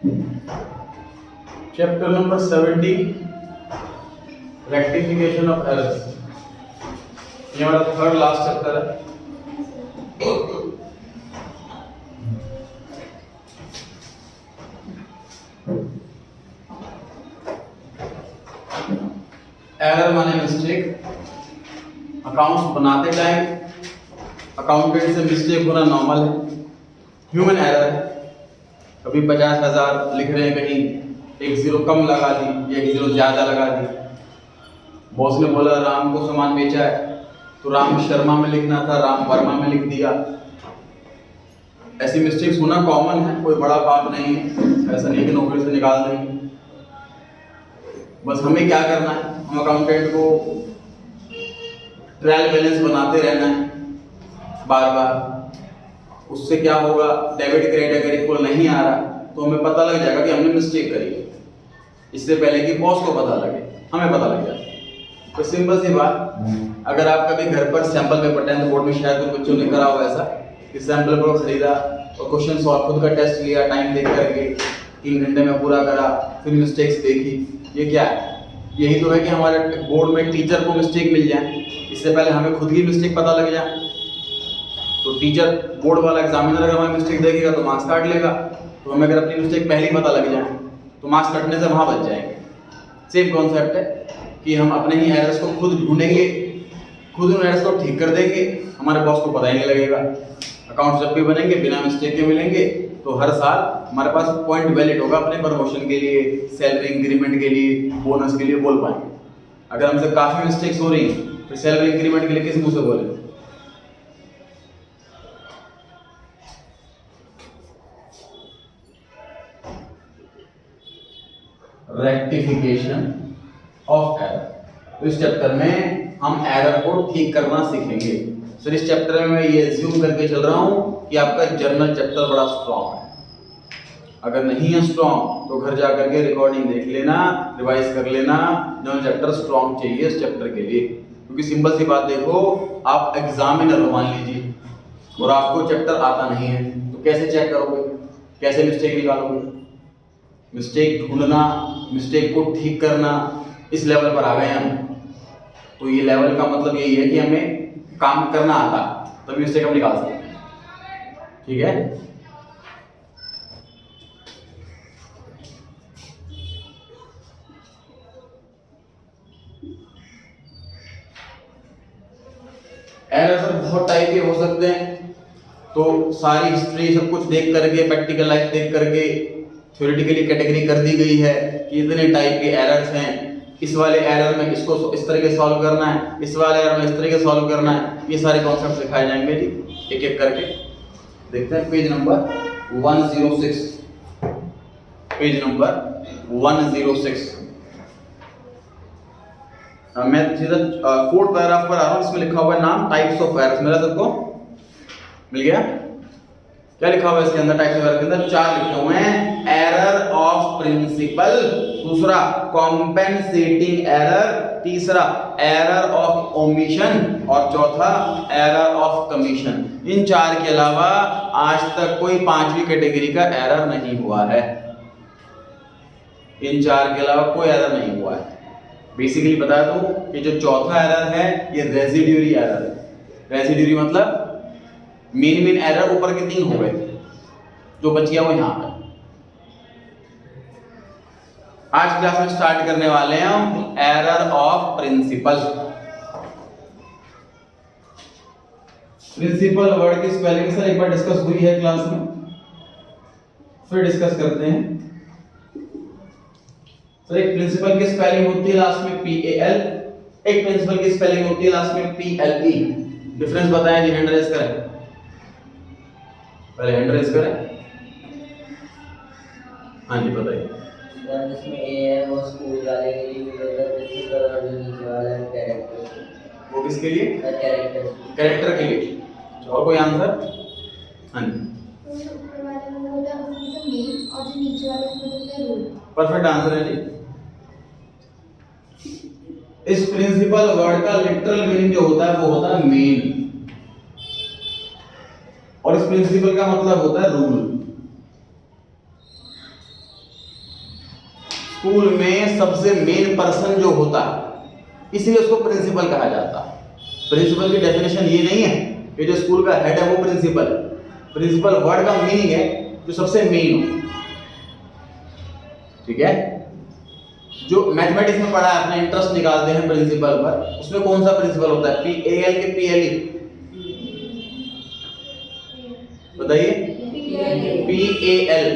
Chapter number 70 rectification of errors. ये हमारा third last chapter है। एरर माने मिस्टेक। अकाउंट्स बनाते टाइम अकाउंटेंट से मिस्टेक होना नॉर्मल है, ह्यूमन एरर है। कभी 50,000 लिख रहे हैं, कहीं एक जीरो कम लगा दी, एक जीरो ज्यादा लगा दी। बॉस ने बोला राम को सामान बेचा है, तो राम शर्मा में लिखना था, राम वर्मा में लिख दिया। ऐसी मिस्टेक्स होना कॉमन है, कोई बड़ा पाप नहीं है। ऐसा नहीं कि नौकरी से निकाल देंगे। बस हमें क्या करना है, हम अकाउंटेंट को ट्रायल बैलेंस बनाते रहना है बार बार। उससे क्या होगा, डेबिट क्रेडिट अगर इक्वल नहीं आ रहा तो हमें पता लग जाएगा कि हमने मिस्टेक करी है, इससे पहले कि बॉस को पता लगे, हमें पता लग जाए। तो सिंपल सी बात, अगर आप कभी घर पर सैंपल पेपर 10th बोर्ड में शायद कुछ बच्चों ने करा हो ऐसा कि सैंपल पेपर खरीदा और क्वेश्चन सॉल्व खुद का टेस्ट लिया, टाइम देख करके 3 घंटे में पूरा करा, फिर मिस्टेक्स देखी। ये क्या है? यही तो है कि हमारे बोर्ड में टीचर को मिस्टेक मिल जाए, इससे पहले हमें खुद की मिस्टेक पता लग जाए। तो टीचर, बोर्ड वाला एग्जामिनर अगर हमारी मिस्टेक देखेगा तो मार्क्स काट लेगा। तो हमें अगर अपनी मिस्टेक पहले ही पता लग जाए तो मार्क्स कटने से वहां बच जाएंगे। सेम कॉन्सेप्ट है कि हम अपने ही एरर्स को खुद ढूंढेंगे, खुद उन एरर्स को ठीक कर देंगे, हमारे बॉस को पता ही नहीं लगेगा। अकाउंट जब भी बनेंगे बिना मिस्टेक के मिलेंगे तो हर साल हमारे पास पॉइंट वैलिड होगा अपने प्रमोशन के लिए, सैलरी इंक्रीमेंट के लिए, बोनस के लिए बोल पाएंगे। अगर हमसे काफी मिस्टेक्स हो रही हैं तो सैलरी इंक्रीमेंट के लिए किस मुंह से बोलें? Rectification of error. तो इस चैप्टर में हम एरर को ठीक करना सीखेंगे। सर इस चैप्टर में मैं ये एज्यूम करके चल रहा हूं कि आपका जर्नल चैप्टर बड़ा स्ट्रॉन्ग है। अगर नहीं है स्ट्रॉन्ग तो घर जाकर के रिकॉर्डिंग देख लेना, रिवाइज कर लेना। जर्नल चैप्टर स्ट्रॉन्ग चाहिए इस चैप्टर के लिए, क्योंकि सिंपल सी बात देखो, आप एग्जामिनर हो मान लीजिए और आपको चैप्टर आता नहीं है तो कैसे चेक करोगे, कैसे मिस्टेक निकालोगे? मिस्टेक ढूंढना, मिस्टेक को ठीक करना, इस लेवल पर आ गए हम। तो ये लेवल का मतलब यही है कि हमें काम करना आता, तभी मिस्टेक हम निकाल सकते हैं। ठीक है? एरर सर बहुत टाइप के हो सकते हैं। तो सारी हिस्ट्री सब कुछ देख करके, प्रैक्टिकल लाइफ देख करके थ्योरेटिकली कैटेगरी कर दी गई है कि इतने टाइप के एरर्स हैं। इस वाले एरर में इसको इस तरह के सॉल्व करना है, इस वाले एरर में इस तरह के सॉल्व करना है। ये सारे कॉन्सेप्ट सिखाए जाएंगे जी, एक एक करके। देखते हैं पेज नंबर 106, पेज नंबर 106। मैं सीधा 4th पैराग्राफ पर आ रहा हूँ। इसमें लिखा हुआ है नाम टाइप्स ऑफ एरर्स। मेरा सबको मिल गया? क्या लिखा हुआ है इसके अंदर? टाइप्स ऑफ एरर के अंदर 4 लिखे हुए हैं। एरर ऑफ प्रिंसिपल, दूसरा कॉम्पेंसेटिंग एरर, तीसरा एरर ऑफ ओमिशन और चौथा एरर ऑफ कमीशन। इन 4 के अलावा आज तक कोई 5वीं कैटेगरी का एरर नहीं हुआ है। इन 4 के अलावा कोई एरर नहीं हुआ है। बेसिकली बता दूं कि जो चौथा एरर है ये रेजिड्यूरी एरर है। रेजिड्यूरी मतलब मेन एरर ऊपर के 3 हो गए थे, जो बच गया वो यहां पर। आज क्लास में स्टार्ट करने वाले हैं हम error of principle. Principle word की स्पेलिंग सर एक बार डिस्कस हुई है क्लास में, फिर डिस्कस करते हैं। सर एक प्रिंसिपल की स्पेलिंग होती है लास्ट में PAL, एक प्रिंसिपल की स्पेलिंग होती है लास्ट में PLE। डिफरेंस बताएं जी, हैंड रेज करें, पहले हैंड रेज करें। हाँ जी बताइए। जिसमें ए है वो स्कूल वाले के लिए होता है, प्रिंसिपल और जो नीचे वाला है कैरेक्टर। वो किसके लिए? कैरेक्टर। कैरेक्टर के लिए। और कोई आंसर? हाँ जी। ऊपर वाले में होता है मेन और जो नीचे वाले में होता है रूल। परफेक्ट आंसर है जी। इस प्रिंसिपल वर्ड का लिटरल मीनिंग जो होता है वो होता है मेन, और इस प्रिंसिपल का मतलब होता है रूल। स्कूल में सबसे मेन पर्सन जो होता है इसलिए उसको प्रिंसिपल कहा जाता है। प्रिंसिपल की डेफिनेशन ये नहीं है कि जो स्कूल का हेड है वो प्रिंसिपल। प्रिंसिपल वर्ड का मीनिंग है जो सबसे मेन हो। ठीक है, जो मैथमेटिक्स में पढ़ा है अपना इंटरेस्ट निकालते हैं प्रिंसिपल पर, उसमें कौन सा प्रिंसिपल होता है? PAL के PLE? बताइए। PAL,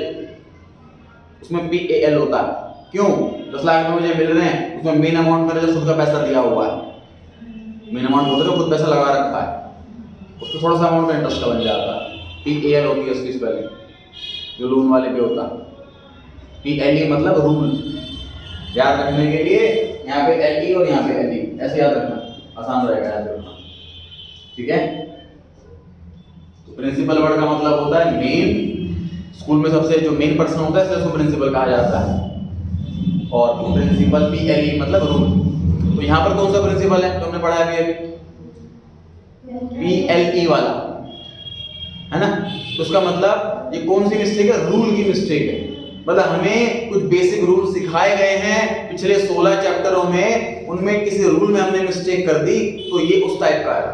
उसमें PAL होता है। क्यों? 10 लाख में मुझे मिल रहे हैं, उसमें मेन अमाउंट मेरा जो खुद का पैसा दिया हुआ है, मेन अमाउंट होता है खुद पैसा लगा रखा है, उसको थोड़ा सा अमाउंट का इंटरेस्ट का बन जाता है। PAL होती है उसकी स्पेलिंग, जो लोन वाले पे होता है। PLE मतलब रूल, याद रखने के लिए यहाँ पे LE और यहाँ पे LE, ऐसे याद रखना, आसान रहेगा याद रखना। ठीक है, तो प्रिंसिपल वर्ड का मतलब होता है मेन, स्कूल में सबसे जो मेन पर्सन होता है उसको प्रिंसिपल कहा जाता है। और प्रिंसिपल PLE मतलब रूल। तो यहाँ पर कौन सा प्रिंसिपल है तो हमने पढ़ा है अभी? PLE वाला है ना। तो उसका मतलब ये कौन सी मिस्टेक है? रूल की मिस्टेक है। मतलब हमें कुछ बेसिक रूल सिखाए गए हैं पिछले 16 चैप्टरों में, उनमें किसी रूल में हमने मिस्टेक कर दी तो ये उस टाइप का है।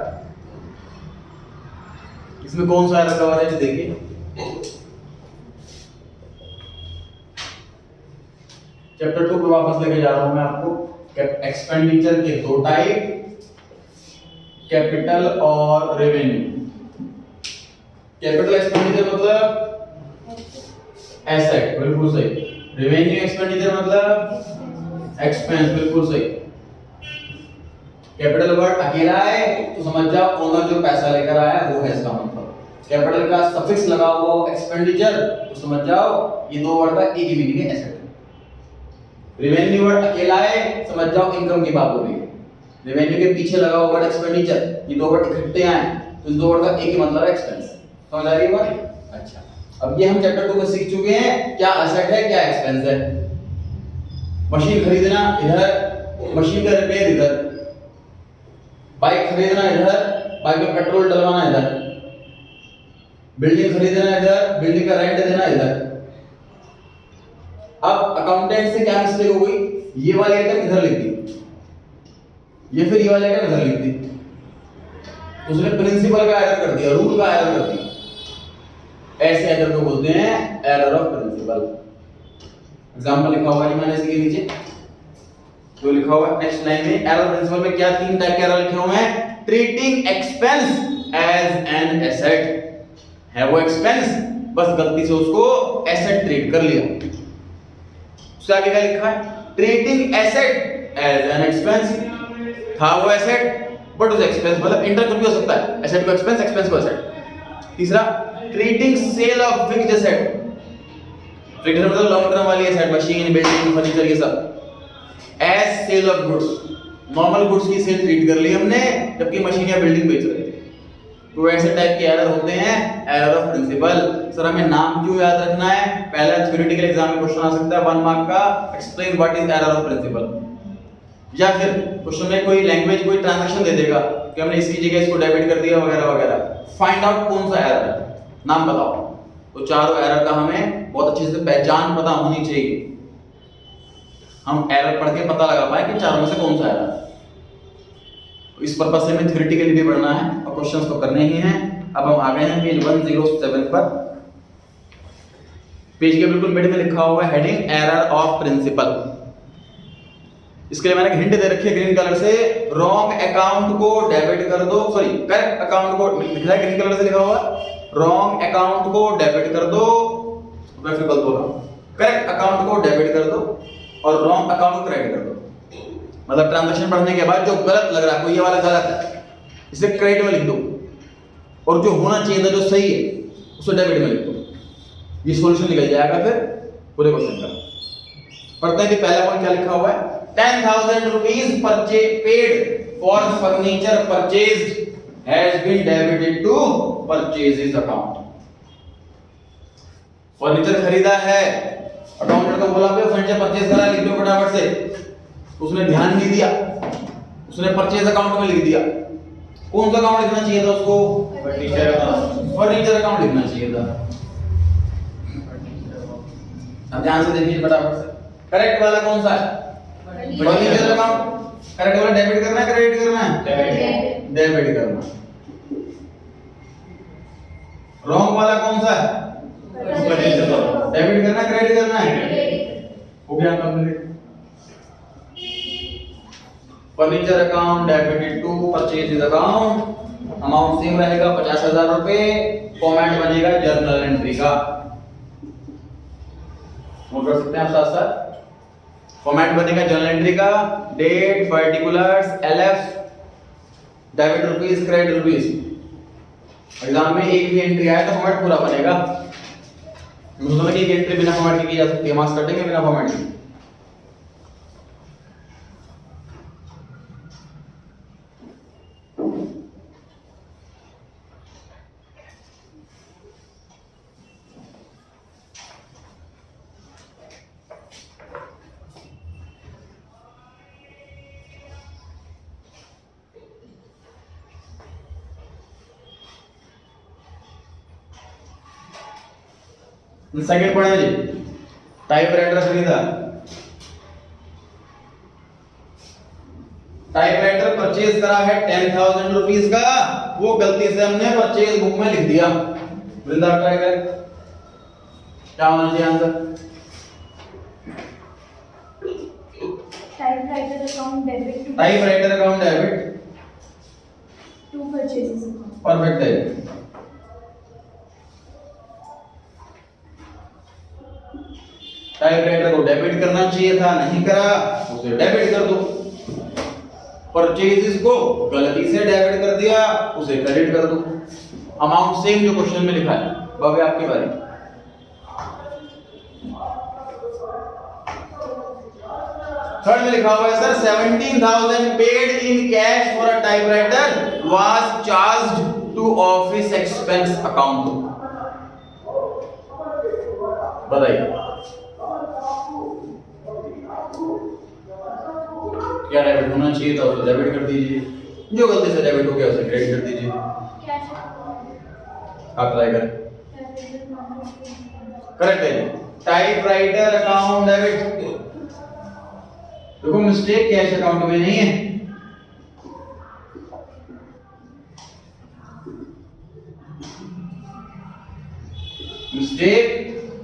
इसमें कौन सा एरर कवर है देखिए। चैप्टर 2 पे वापस लेके जा रहा हूं मैं आपको। एक्सपेंडिचर के दो टाइप, कैपिटल और रेवेन्यू। कैपिटल एक्सपेंडिचर मतलब एसेट, बिल्कुल सही। रेवेन्यू एक्सपेंडिचर मतलब एक्सपेंस, बिल्कुल सही। कैपिटल वर्ड अकेला है तो समझ जाओ ओनर जो पैसा लेकर आया है वो है इसका मतलब। कैपिटल का सफिक्स लगा हुआ एक्सपेंडिचर तो समझ जाओ ये दो वर्ड का एक ही मीनिंग है, एसेट। रेवेन्यू वर्ड अकेला है, समझ जाओ इनकम की बात हो रही है। रेवेन्यू के पीछे लगा हुआ वर्ड एक्सपेंडिचर, ये दो वर्ड इकट्ठे आए तो इन दो वर्ड का एक ही मतलब है, एक्सपेंस। समझ आ रही है बात? अच्छा, अब ये हम चैप्टर 2 में सीख चुके हैं क्या एसेट है क्या एक्सपेंस है। मशीन खरीदना इधर, मशीन का रिपेयर इधर, बाइक खरीदना इधर, बाइक में पेट्रोल डलवाना इधर, बिल्डिंग खरीदना इधर, बिल्डिंग का रेंट देना इधर। अब अकाउंटेंट से क्या मिस्टेक हो गई? ये वाली आइटम इधर लिख दी, ये फिर ये वाली आइटम इधर लिख दी, उसने प्रिंसिपल का एरर कर दिया, रूल का एरर कर दिया। ऐसे एरर को बोलते हैं एरर ऑफ प्रिंसिपल। एग्जांपल लिखा हुआ है मैंने इसके नीचे, जो लिखा हुआ है नेक्स्ट लाइन में। एरर प्रिंसिपल में क्या तीन टाइप के एरर लिखे हुए हैं? Treating expense as an asset, है वो एक्सपेंस, बस गलती से उसको एसेट ट्रीट कर लिया। उससे आगे क्या लिखा है? Treating asset as an expense, था वो एसेट बट उस एक्सपेंस, मतलब इंटर कुछ भी हो सकता है, एसेट को एक्सपेंस, एक्सपेंस को एसेट। तीसरा treating sale of fixed asset, fixed मतलब लॉन्ग टर्म वाली एसेट, मशीन, बिल्डिंग, फर्नीचर, ये सब, as sale of goods, normal goods की सेल ट्रीट कर ली हमने जबकि मशीन या बिल्डिंग बेच रहे थे। तो ऐसे टाइप के एरर होते हैं एरर ऑफ प्रिंसिपल। सर हमें नाम क्यों याद रखना है? पहला थ्योरेटिकल एग्जाम में क्वेश्चन आ सकता है 1 मार्क का, explain what is error of principle. या फिर क्वेश्चन में कोई लैंग्वेज कोई ट्रांजैक्शन दे देगा कि हमने इसकी जगह इसको डेबिट कर दिया वगैरह वगैरह, फाइंड आउट कौन सा एरर है, नाम बताओ। तो चारों एरर का हमें बहुत अच्छे से पहचान पता होनी चाहिए, हम एरर पढ़ के पता लगा पाए कि चारों में से कौन सा एरर है। तो इस पर्पस से हमें थ्योरेटिकली भी पढ़ना है और क्वेश्चंस तो करने ही हैं। अब हम आ गए हैं पेज 107 पर। पेज के बिल्कुल मिड में लिखा हुआ है हेडिंग एरर ऑफ प्रिंसिपल। इसके लिए मैंने एक हिंट दे रखी है ग्रीन कलर से, रॉन्ग अकाउंट को डेबिट कर दो, सॉरी करेक्ट अकाउंट को लिखा है ग्रीन कलर से लिखा हुआ, रॉन्ग अकाउंट को डेबिट कर दो, मैं फिर गलत बोल रहा हूं, करेक्ट अकाउंट को डेबिट कर दो और रॉन्ग अकाउंट को क्रेडिट कर दो। मतलब ट्रांजैक्शन पढ़ने के बाद जो गलत लग रहा है, कोई ये वाला गलत है, इसे क्रेडिट में लिख दो, और जो होना चाहिए था जो सही है उसे डेबिट में लिख दो। ये सॉल्यूशन निकल जाएगा फिर पूरे क्वेश्चन का। पढ़ते हैं कि पहला पॉइंट क्या लिखा हुआ है। 10,000 rupees paid for furniture purchased has been debited to purchases account। Furniture खरीदा है, अकाउंटेंट को बोला भाई फर्नीचर परचेज करा, लिख दो फटाफट से। उसने ध्यान नहीं दिया, उसने परचेज अकाउंट में लिख दिया। कौन सा अकाउंट लिखना चाहिए था उसको? फर्नीचर अकाउंट लिखना चाहिए था। अब ध्यान से देखिए फटाफट से। करेक्ट वाला कौन सा है? Furniture account. करेक्ट वाला डेबिट करना है क्रेडिट करना है? डेबिट करना। रॉन्ग वाला कौन सा है? डेबिट करना क्रेडिट करना है? हो गया complete. Furniture account debited to purchase account, amount same रहेगा 50,000 रुपए, फॉर्मेट बनेगा जर्नल एंट्री का। नोट कर सकते हैं आप साथ साथ। फॉर्मेट बनेगा जर्नल एंट्री का, date, particulars, LF, debit rupees, credit rupees. Exam में एक भी एंट्री आया तो फॉर्मेट पूरा बनेगा। मतलब एक एंट्री बिना फॉर्मेट की जा सकती है, मार्क्स कटेंगे बिना फॉर्मेट के। सेकंड पढ़े जी, टाइपराइटर खरीदा। टाइपराइटर परचेज करा है 10,000 रुपीस का, वो गलती से हमने परचेज बुक में लिख दिया। वृंदा ट्राई करें, क्या होना चाहिए answer? Typewriter account debit to typewriter account debit to purchases account. Perfect है। टाइपराइटर को डेबिट करना चाहिए था, नहीं करा, उसे डेबिट कर दो। परचेजेस को गलती से डेबिट कर दिया, उसे क्रेडिट कर दो। अमाउंट सेम जो क्वेश्चन में लिखा है। बाबू आपकी बारी। थर्ड में लिखा हुआ है sir 17,000 paid in cash for a typewriter was charged to office expense account. बताइए क्या डेबिट होना चाहिए था, उसे डेबिट कर दीजिए। जो गलती से डेबिट हो गया उसे क्रेडिट कर दीजिए। आप ट्राई करें। करेक्ट है। Typewriter account debit. देखो मिस्टेक कैश अकाउंट में नहीं है। मिस्टेक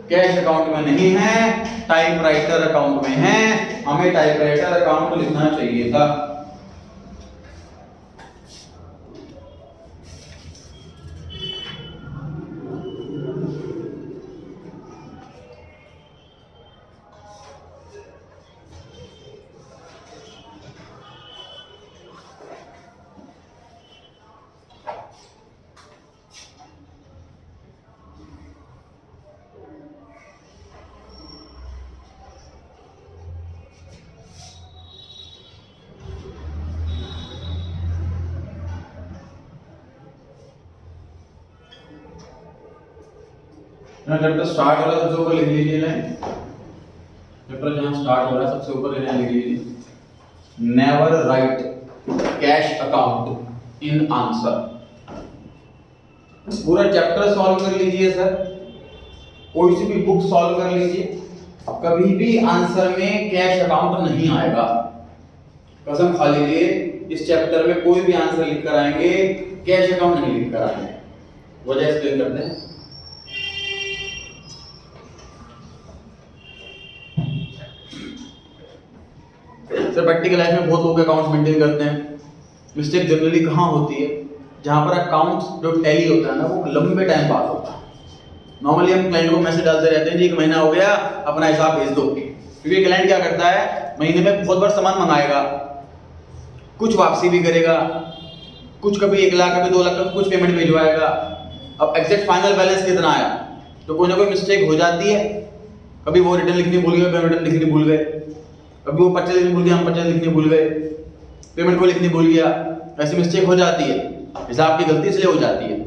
कैश अकाउंट में नहीं है, टाइपराइटर अकाउंट में है। हमें टाइपराइटर अकाउंट लिखना चाहिए था। चैप्टर स्टार्ट हो रहा है सबसे ऊपर लिख लीजिए लाइन। चैप्टर जहां स्टार्ट हो रहा है सबसे ऊपर लाइन लिख लीजिए। Never write cash account in answer. पूरा चैप्टर सॉल्व कर लीजिए सर, कोई सी भी बुक सॉल्व कर लीजिए, कभी भी आंसर में कैश अकाउंट नहीं आएगा। कसम खा लीजिए इस चैप्टर में कोई भी आंसर लिख कर आएंगे कैश अकाउंट नहीं लिख कर आएंगे। वजह एक्सप्लेन करते हैं। सर प्रैक्टिकल लाइफ में बहुत लोग अकाउंट्स मेंटेन करते हैं। मिस्टेक जनरली कहाँ होती है? जहाँ पर अकाउंट्स जो टैली होता है ना वो लंबे टाइम बाद होता है। नॉर्मली हम क्लाइंट को मैसेज डालते रहते हैं जी 1 महीना हो गया अपना हिसाब भेज दो, क्योंकि क्लाइंट क्या करता है महीने में बहुत बार सामान मंगाएगा, कुछ वापसी भी करेगा, कुछ कभी 1 लाख कभी 2 लाख कभी कुछ पेमेंट भिजवाएगा। अब एग्जैक्ट फाइनल बैलेंस कितना आया तो कोई ना कोई मिस्टेक हो जाती है। कभी वो रिटर्न लिखनी भूल गए, रिटर्न लिखनी भूल गए, कभी वो परचेज लिखनी भूल गया, हम परचेज लिखनी भूल गए, पेमेंट को लिखनी भूल गया। ऐसी मिस्टेक हो जाती है, हिसाब की गलती इसलिए हो जाती है।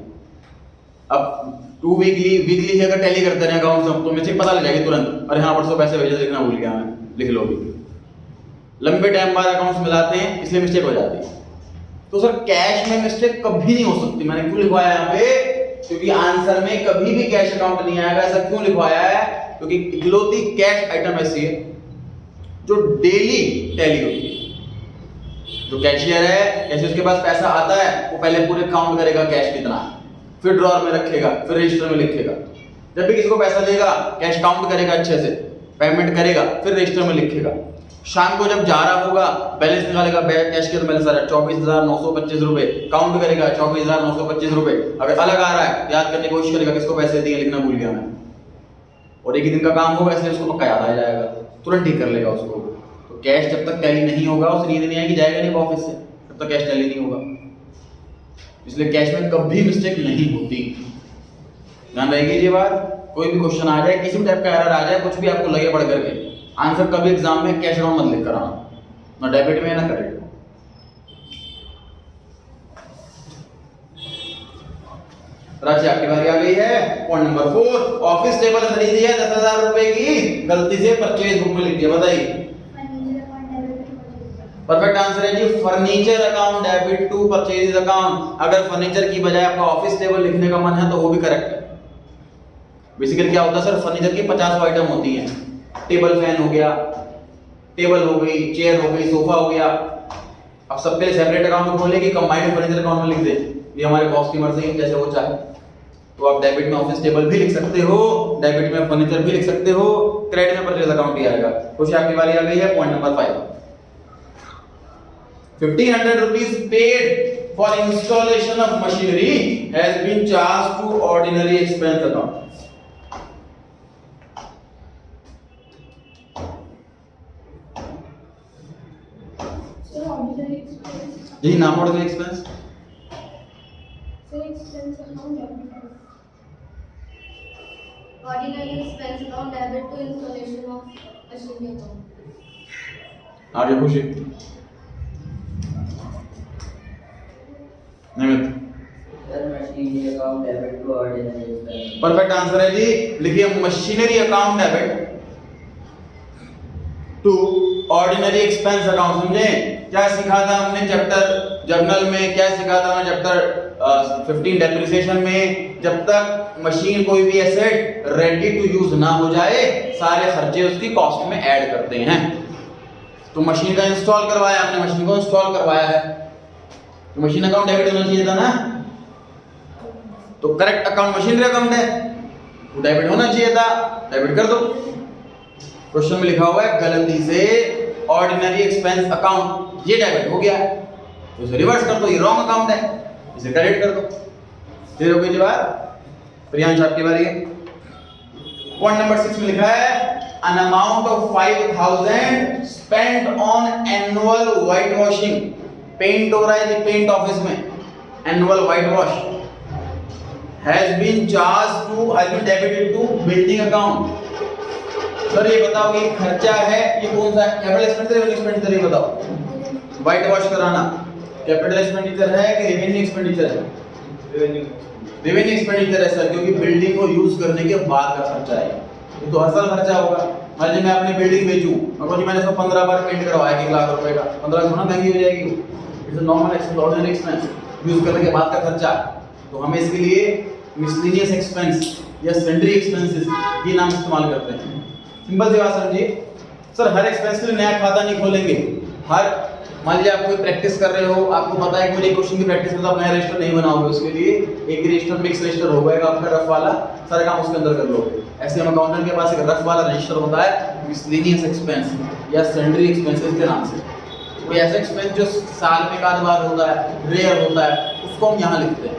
अब 2 वीकली ही अगर टैली करते रहे अकाउंट सब तो मिस्टेक पता लग जाएगी तुरंत, अरे हाँ परसों पैसे भेजे लिखना भूल गया मैं, लिख लो। लंबे टाइम बाद अकाउंट्स मिलाते हैं इसलिए मिस्टेक हो जाती है। तो सर कैश में मिस्टेक कभी नहीं हो सकती। मैंने क्यों लिखवाया यहाँ पे? क्योंकि आंसर में कभी भी कैश अकाउंट नहीं आएगा। ऐसा क्यों लिखवाया है? क्योंकि इकलौती कैश आइटम ऐसी है जो डेली टैली होती है। जो कैशियर है, जैसे उसके पास पैसा आता है वो पहले पूरे काउंट करेगा कैश कितना है, फिर ड्रॉअर में रखेगा, फिर रजिस्टर में लिखेगा। जब भी किसी को पैसा देगा कैश काउंट करेगा, अच्छे से पेमेंट करेगा, फिर रजिस्टर में लिखेगा। शाम को जब जा रहा होगा बैलेंस निकालेगा, कैश के तो बैलेंस आ रहा है 24,925 रुपए, काउंट करेगा 24,925 रुपए। अगर अलग आ रहा है याद करने की कोशिश करेगा किसको पैसे दिए, लिखना भूल गया मैं, और एक ही दिन का काम होगा इसलिए उसको पक्का याद आ जाएगा, तुरंत ठीक कर लेगा उसको। तो कैश जब तक टैली नहीं होगा उसे नींद नहीं आएगी, जाएगा नहीं ऑफिस से, जब तक कैश टैली नहीं होगा। इसलिए कैश में कभी मिस्टेक नहीं होती, ध्यान रखेगी ये बात। कोई भी क्वेश्चन आ जाए, किसी भी टाइप का एरर आ जाए, कुछ भी आपको लगे पढ़ करके, आंसर कभी एग्जाम में कैश अकाउंट मत लिख कर आना, ना डेबिट में ना क्रेडिट। राशि आपकी बारी आ गई है। पॉइंट नंबर 4, ऑफिस टेबल खरीदी है 10,000 रुपए की, गलती से परचेज बुक में लिख दिया, बताइए। परफेक्ट आंसर है जी furniture account debit to purchase account. अगर फर्नीचर की बजाय आपका ऑफिस टेबल लिखने का मन है तो वो भी करेक्ट है। बेसिकली क्या होता है सर, फर्नीचर की 50 आइटम होती हैं, टेबल फैन हो गया, टेबल हो गई, चेयर हो गई, सोफा हो गया। अब सबके लिए सेपरेट अकाउंट खोले कि कंबाइंड फर्नीचर अकाउंट में लिख दे, ये हमारे कस्टमर से ही जैसे वो चाहे। तो आप डेबिट में ऑफिस टेबल भी लिख सकते हो, डेबिट में फर्नीचर भी लिख सकते हो, क्रेडिट में परचेज अकाउंट भी आएगा। खुशी आपकी बारी आ गई है। Point number 5, 1500 rupees paid for installation of machinery has been charged to ordinary expense account. Sir, ordinary expense. यही नाम ordinary expense. Sir, expense account debit. Ordinary expense account debit to installation of machinery account. आगे Khushi Nimit. Sir machinery account debit to ordinary expense. Perfect answer है जी, लिखिए machinery account debit to ordinary expense account. समझे क्या सीखा था हमने chapter journal में, क्या सीखा था हमने चैप्टर 15 डेप्रिसिएशन में? जब तक मशीन कोई भी एसेट रेडी टू यूज ना हो जाए सारे खर्चे उसकी कॉस्ट में ऐड करते हैं। तो मशीन का इंस्टॉल करवाया हमने, मशीन को इंस्टॉल करवाया है तो मशीन अकाउंट डेबिट होना चाहिए था ना। तो करेक्ट अकाउंट मशीनरी अकाउंट है, वो डेबिट होना चाहिए था, डेबिट कर दो। क्वेश्चन में लिखा हुआ है गलती से ऑर्डिनरी एक्सपेंस अकाउंट, ये डेबिट हो गया है तो इसे रिवर्स कर दो, ये रॉन्ग अकाउंट है, इसे क्रेडिट कर दो। क्लियर हो गई जवाब? प्रियांश आपकी बारी है। पॉइंट नंबर 6 में लिखा है an amount of 5,000 spent on annual white washing। Paint हो रहा है जी पेंट ऑफिस में, annual white wash has been debited to building account। Sir ये बताओ ये खर्चा है, ये कौन सा कैपिटल एक्सपेंडिचर है, एक्सपेंडिचर? ये बताओ व्हाइट वॉश कराना कैपिटल एक्सपेंडिचर है कि रेवेन्यू एक्सपेंडिचर है? रेवेन्यू एक्सपेंडिचर है सर, क्योंकि बिल्डिंग को यूज करने के बाद का खर्चा है, ये तो हर साल खर्चा होगा। मान लीजिए मैं अपनी बिल्डिंग बेचूं, अगर मैंने इसको 15 बार पेंट करवाया 1 लाख रुपए का, 15 थोड़ा महंगी हो जाएगी, it's normal expense, ordinary expense, use करने के बाद का खर्चा। तो हमें इसके लिए मिसलेनियस एक्सपेंस या सन्ड्री एक्सपेंसेस ये नाम इस्तेमाल करते हैं। सिंपल सी बात समझिए सर, हर एक्सपेंस के लिए नया खाता नहीं खोलेंगे। हर मान लीजिए आप कोई प्रैक्टिस कर रहे हो, आपको पता है कि मुझे क्वेश्चन की प्रैक्टिस में तो आप नया रजिस्टर नहीं बनाओगे, उसके लिए एक रजिस्टर मिक्स रजिस्टर होगा आपका रफ वाला, सारे काम उसके अंदर कर लोगे। ऐसे हम अकाउंटेंट के पास एक रफ वाला रजिस्टर होता है मिसलेनियस एक्सपेंस या सन्ड्री एक्सपेंसेस के नाम से। कोई ऐसा एक्सपेंस जो साल में एक आध बार होता है, रेयर होता है, उसको हम यहाँ लिखते हैं।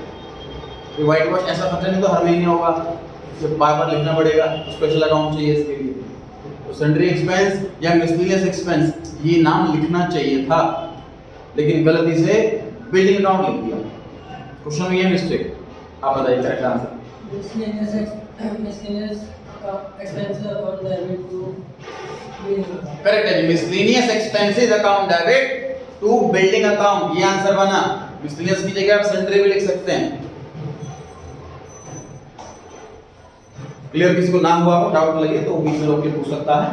तो व्हाइट वॉश ऐसा खर्चा नहीं तो हर महीने होगा, तो बार बार लिखना पड़ेगा, स्पेशल अकाउंट चाहिए इसके लिए। तो सन्ड्री एक्सपेंस या मिसलेनियस एक्सपेंस ये नाम लिखना चाहिए था, लेकिन गलती से बिल्डिंग अकाउंट लिख दिया। क्वेश्चन में ये मिस्टेक, आप बताइए correct answer. miscellaneous expenses account debit to correct है जी, miscellaneous expenses account debit to building account, ये आंसर बना। मिसलेनियस की जगह आप सन्ड्री भी लिख सकते हैं। क्लियर? किसी को ना हुआ हो, डाउट लगे तो बीच में रोक के पूछ सकता है।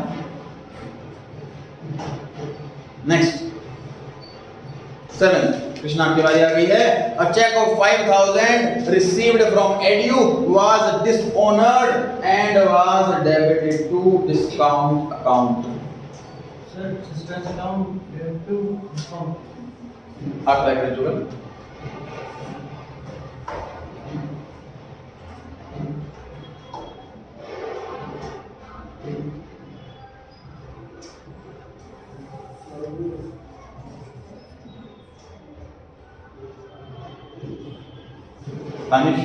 नेक्स्ट 7, कृष्णा आपकी बारी आ गई है। A check of 5,000 received from Edu was dishonored and was debited to discount account। Sir, expense account debit to discount. आप ट्राई करें Jugal. Danish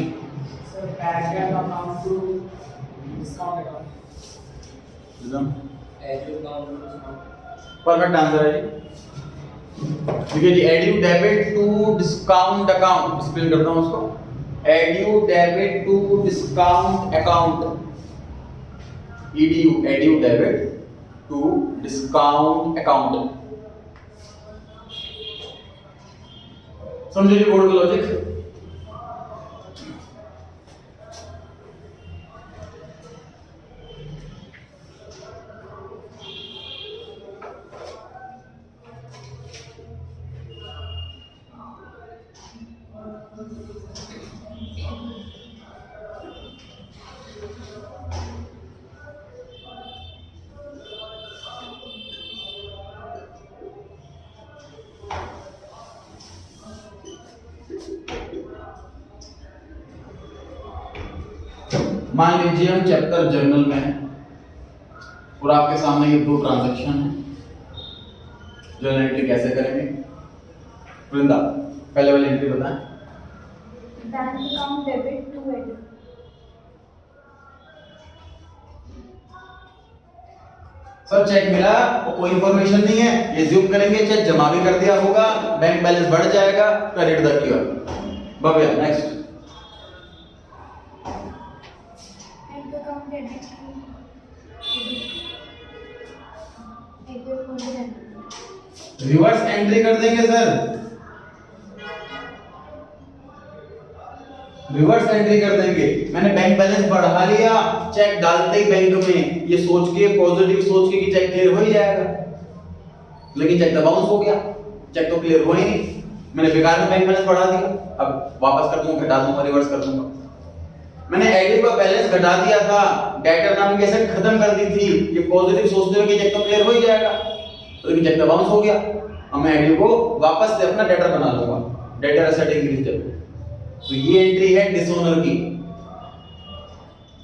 Sir, bank account to discount account. एड account to discount perfect answer है जी। देखिए जी, एडयू debit to discount account, explain करता हूं उसको। एडयू डेबिट टू डिस्काउंट अकाउंट, ईडीयू एडयू डेबिट टू डिस्काउंट अकाउंट। समझो जी बोर्ड का लॉजिक। मान लीजिए हम चैप्टर जर्नल में हैं और आपके सामने ये दो ट्रांजैक्शन है, जर्नल एंट्री कैसे करेंगे? वृंदा पहले वाली एंट्री बताएं। Bank account debit to ad. Sir cheque मिला और कोई इंफॉर्मेशन नहीं है, ये ज्यूम करेंगे चेक जमा भी कर दिया होगा, बैंक बैलेंस बढ़ जाएगा, credit the QR. Bhavya next. Bank account debit to reverse entry कर देंगे सर, रिवर्स एंट्री कर देंगे। मैंने बैंक बैलेंस बढ़ा लिया, चेक डालते ही बैंक में ये सोच के, पॉजिटिव सोच के कि चेक क्लियर हो ही जाएगा, लेकिन चेक तो बाउंस हो गया, चेक तो क्लियर हुआ ही नहीं। मैंने बेकार में बैंक बैलेंस बढ़ा दिया, अब वापस कर दूंगा, घटा दूंगा, रिवर्स कर दूंगा। मैंने एडियो का बैलेंस घटा दिया था, डेटर नाम की एसेट खत्म कर दी थी, ये पॉजिटिव सोचते हुए कि चेक तो क्लियर हो ही जाएगा, लेकिन चेक तो बाउंस हो गया। अब मैं एडियो को वापस से अपना डेटर बना लूंगा, डेटर एसेट इंक्रीज डेबिट। तो ये एंट्री है डिसओनर की,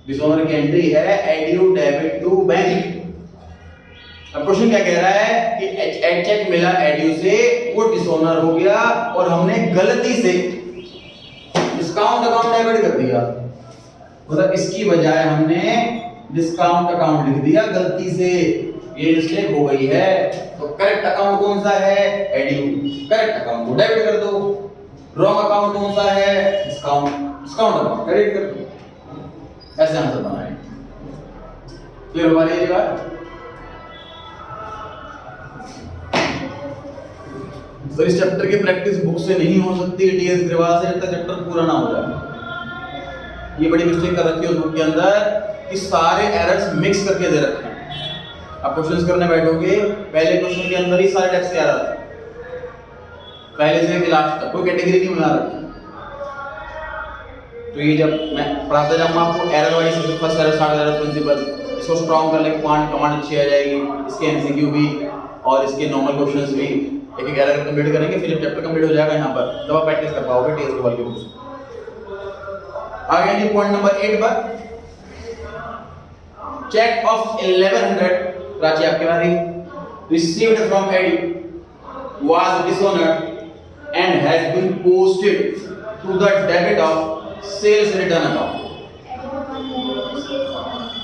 डिसओनर की एंट्री है एडियो डेबिट टू बैंक। अब क्वेश्चन क्या कह रहा है कि एड चेक मिला एडियो से, वो डिसओनर हो गया और हमने गलती से डिस्काउंट अकाउंट डेबिट कर दिया, मतलब इसकी बजाय हमने डिस्काउंट अकाउंट लिख दिया गलती से, ये मिस्टेक हो गई है। तो करेक्ट अकाउंट कौन सा है? एडियो। करेक्ट अकाउंट को डेबिट कर दो, रॉन्ग अकाउंट कौन सा है? डिस्काउंट, डिस्काउंट अकाउंट क्रेडिट कर दो। ऐसे आंसर बनाएं। क्लियर हो रही है बात? सर इस चैप्टर की प्रैक्टिस बुक से नहीं हो सकती, टीएस ग्रेवाल से, जब तक चैप्टर पूरा ना हो जाए। ये बड़ी मिस्टेक कर रखी है उस बुक के अंदर कि सारे एरर्स मिक्स करके दे रखे हैं। अब क्वेश्चंस करने बैठोगे, पहले क्वेश्चन के अंदर ही सारे टेक्स्ट आ रहा है, पहले से लेकर लास्ट तक, कोई कैटेगरी नहीं बना रखी। तो ये जब मैं पढ़ाता जाऊंगा आपको error wise, first error, start error, principal, इसको स्ट्रांग कर लेंगे, कमांड अच्छी आ जाएगी, इसके एमसीक्यू भी और इसके नॉर्मल क्वेश्चंस भी, एक एक एरर कंप्लीट करेंगे, फिर जब चैप्टर कंप्लीट हो जाएगा यहाँ पर तब आप प्रैक्टिस कर पाओगे टीएस ग्रेवाल की बुक्स। आगे जी पॉइंट नंबर 8 पर, चेक ऑफ 1100 राशि आपके बारी received from Eddie was dishonored and has been posted to the debit of sales return account.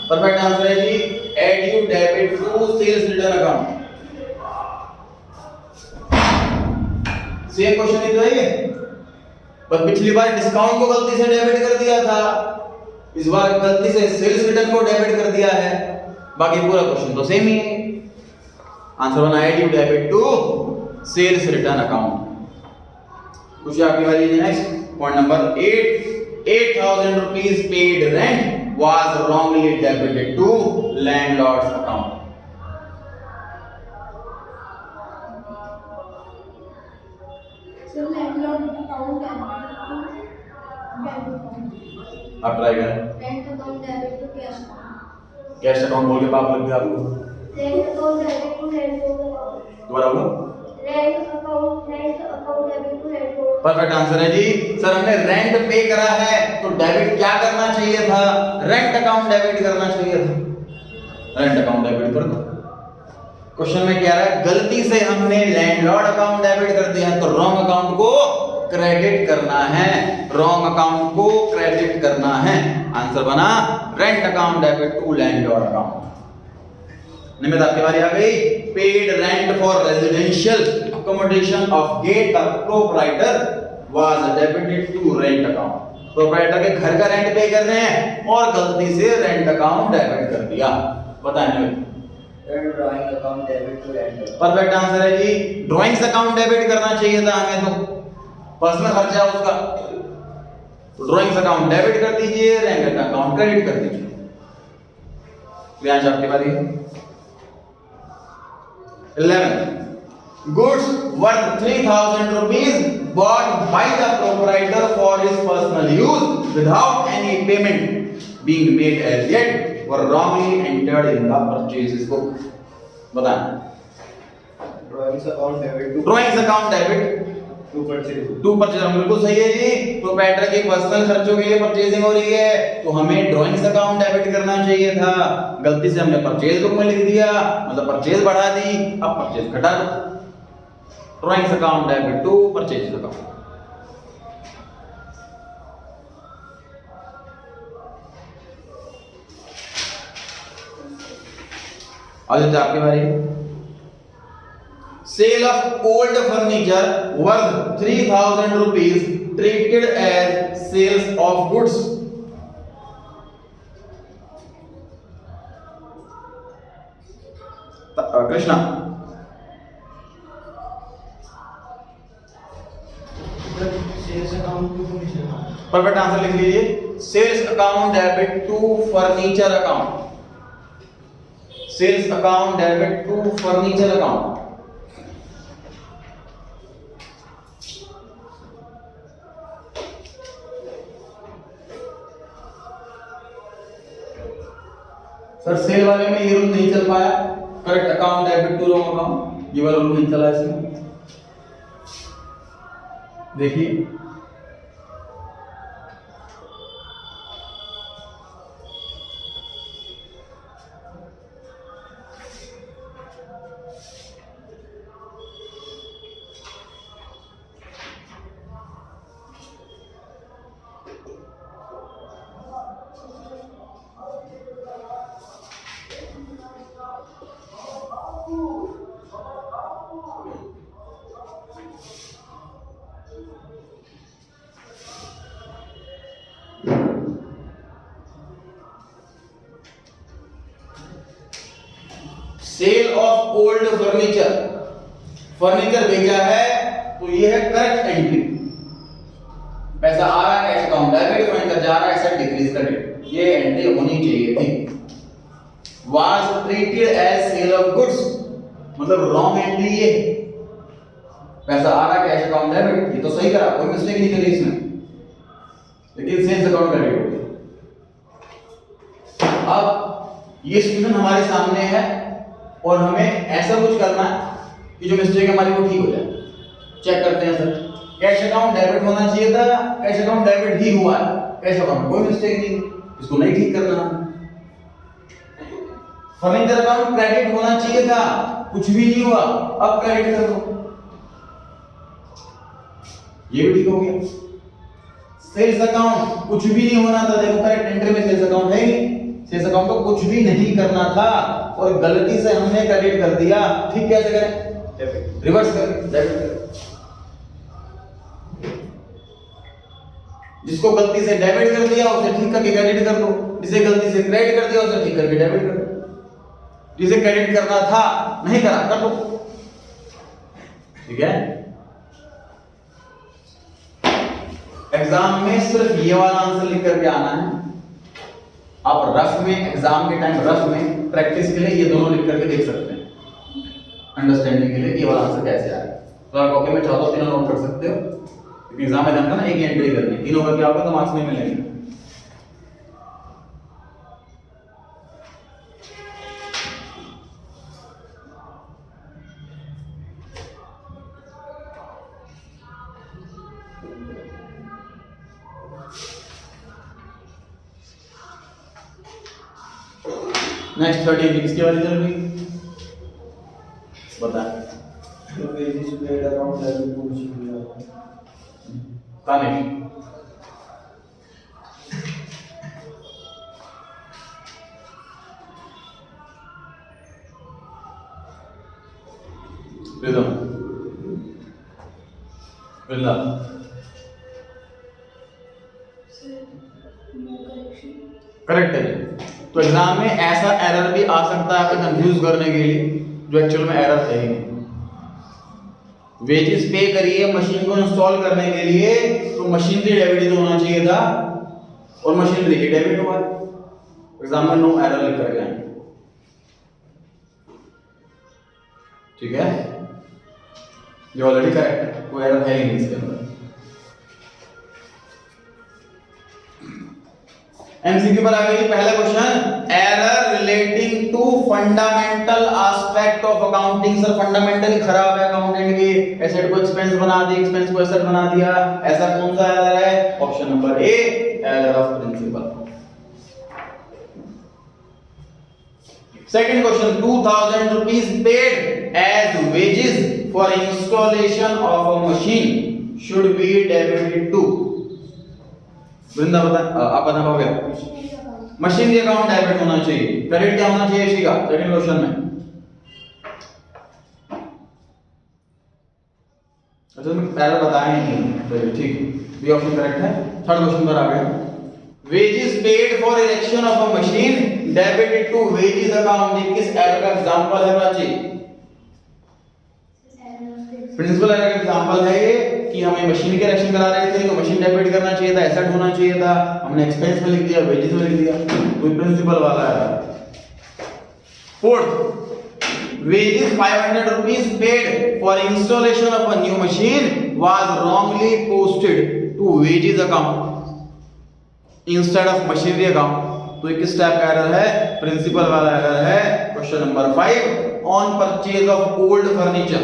Perfect answer है जी, एडियो debit to sales return account. Same question ही तो है ये, पर पिछली बार डिस्काउंट को गलती से डेबिट कर दिया था, इस बार गलती से सेल्स रिटर्न को डेबिट कर दिया है, बाकी पूरा क्वेश्चन तो सेम ही है। आंसर बना एडियो debit to sales return account. कुछ आपकी बारी है। Next point number 8, 8000 rupees paid rent was wrongly debited to landlord's account. So landlord account debit to bank account. आप ट्राई करें। Bank account debit to cash account. Cash account बोल के पाप लग गया आपको। Rent account debit to rent account. दोबारा बोलो। Rent account debit to rent account. Perfect answer है जी। सर हमने रेंट पे करा है तो डेबिट क्या करना चाहिए था? रेंट अकाउंट डेबिट करना चाहिए था। रेंट अकाउंट डेबिट कर दो। क्वेश्चन में क्या रहा है? गलती से हमने लैंडलॉर्ड अकाउंट डेबिट कर दिया है तो रॉन्ग अकाउंट को क्रेडिट करना है। रॉन्ग अकाउंट को क्रेडिट करना है। आंसर बना rent account debit to landlord account. Nimit आपकी बारी आ गई। Paid rent for residential accommodation of get the proprietor was debited to rent account. Proprietor के घर का रेंट पे कर रहे हैं और गलती से रेंट अकाउंट डेबिट कर दिया। बताएं Nimit. Drawing account debit to rent. Perfect answer है जी। ड्राइंग्स अकाउंट डेबिट करना चाहिए था हमें, तो पर्सनल खर्चा उसका। तो ड्राइंग्स अकाउंट डेबिट कर दीजिए, रेंट अकाउंट क्रेडिट कर दीजिए। व्याज आपकी बारी है। 11 goods worth 3000 rupees bought by the proprietor for his personal use without any payment being made as yet were wrongly entered in the purchase book. बताएं। Drawings account debit drawings account debit to purchase. To purchase बिल्कुल सही है जी। Proprietor के personal खर्चों के लिए purchasing हो रही है तो हमें ड्राइंग्स अकाउंट डेबिट करना चाहिए था। गलती से हमने परचेज बुक में लिख दिया, मतलब परचेज बढ़ा दी, अब परचेज घटा दो। Drawings account debit to purchase account. Aditya आपकी बारी। Sale of old furniture worth 3000 rupees treated as sales of goods. Krishna. Sales account to furniture account. Perfect answer लिख लीजिए। Sales account debit to furniture account. Sales account debit to furniture account. Sir sale वाले में ये rule नहीं चल पाया। Correct account debit to wrong account, ये वाला रूल नहीं चला इसमें। देखिए sale of old furniture, furniture बेचा है तो ये है करेक्ट एंट्री। पैसा आ रहा है कैश अकाउंट डेबिट, फर्नीचर जा रहा है एसेट डिक्रीज क्रेडिट, ये एंट्री होनी चाहिए थी। Was treated as sale of goods, मतलब रॉन्ग एंट्री ये। पैसा आ रहा है कैश अकाउंट डेबिट, ये तो सही करा, कोई मिस्टेक नहीं करी इसमें, लेकिन सेल्स अकाउंट क्रेडिट हो गया। अब ये सिचुएशन हमारे सामने है और हमें ऐसा कुछ करना है कि जो मिस्टेक हमारी वो ठीक हो जाए। चेक करते हैं सर, कैश अकाउंट डेबिट होना चाहिए था, कैश अकाउंट डेबिट ही हुआ है, कैश अकाउंट कोई मिस्टेक नहीं, इसको नहीं ठीक करना। फर्नीचर अकाउंट क्रेडिट होना चाहिए था, कुछ भी नहीं हुआ, अब क्रेडिट कर दो, ये भी ठीक हो गया। सेल्स अकाउंट कुछ भी नहीं होना था, देखो करेक्ट एंट्री में सेल्स अकाउंट है ही, सेल्स अकाउंट को कुछ भी नहीं करना था और गलती से हमने क्रेडिट कर दिया। ठीक कैसे करें? रिवर्स करें, डेबिट करें। जिसको गलती से डेबिट कर दिया उसे ठीक करके क्रेडिट कर दो, जिसे गलती से क्रेडिट कर दिया उसे ठीक करके डेबिट कर दो। जिसे क्रेडिट करना था नहीं करा, कर दो। ठीक है, एग्जाम में सिर्फ ये वाला आंसर लिख करके आना है। आप रफ में, एग्जाम के टाइम रफ में प्रैक्टिस के लिए ये दोनों लिख करके देख सकते हैं, अंडरस्टैंडिंग के लिए ये वाला आंसर कैसे आएगा। तो आप कॉपी में चाहो तो तीनों नोट कर सकते हो, क्योंकि एग्जाम में जानता ना एक ही एंट्री करनी है, तीनों करके आओगे तो मार्क्स नहीं मिलेंगे। नेक्स्ट 13 किसकी वाली चल रही बता wages paid account debit to machine account. Tanish rhythm Vrinda correct है। तो एग्जाम में ऐसा एरर भी आ सकता है आपको कंफ्यूज करने के लिए जो एक्चुअल में एरर है ही नहीं। वेजेस पे करिए मशीन को इंस्टॉल करने के लिए तो मशीनरी डेबिट होना चाहिए था और मशीनरी ही डेबिट हुआ। एग्जाम में नो एरर लिख कर गए, ठीक है, ये ऑलरेडी करेक्ट है, कोई एरर है ही नहीं इसके अंदर। एमसीक्यू पर आ गई पहला question, error relating to fundamental aspect of accounting. Sir fundamentally खराब है अकाउंटेंट की, एसेट को एक्सपेंस बना दी, एक्सपेंस को एसेट बना दिया, ऐसा कौन सा एरर है? Option number A, error of principle. Second question, 2000 rupees paid as wages for installation of a machine should be debited to. Vrinda बता, आप बता पाओगे? मशीन के अकाउंट डेबिट होना चाहिए। क्रेडिट क्या होना चाहिए इसी का? सेकंड क्वेश्चन में अच्छा एरर बताए नहीं, चलिए ठीक, बी ऑप्शन करेक्ट है। थर्ड क्वेश्चन पर आ गए, wages paid for erection of a machine debited to wages account. ये किस एरर का एग्जांपल है प्राची? प्रिंसिपल एरर का एग्जांपल है ये कि हमें मशीन के इरेक्शन करा रहे थे तो मशीन डेबिट करना चाहिए था, एसेट होना चाहिए था, हमने एक्सपेंस में लिख दिया, वेजेस में लिख दिया, तो प्रिंसिपल वाला है। Fourth, wages 500 rupees paid for installation of a new machine was wrongly posted to wages account instead of machinery account। तो ये किस टाइप का एरर है? प्रिंसिपल वाला एरर है। Question number 5, on purchase of old furniture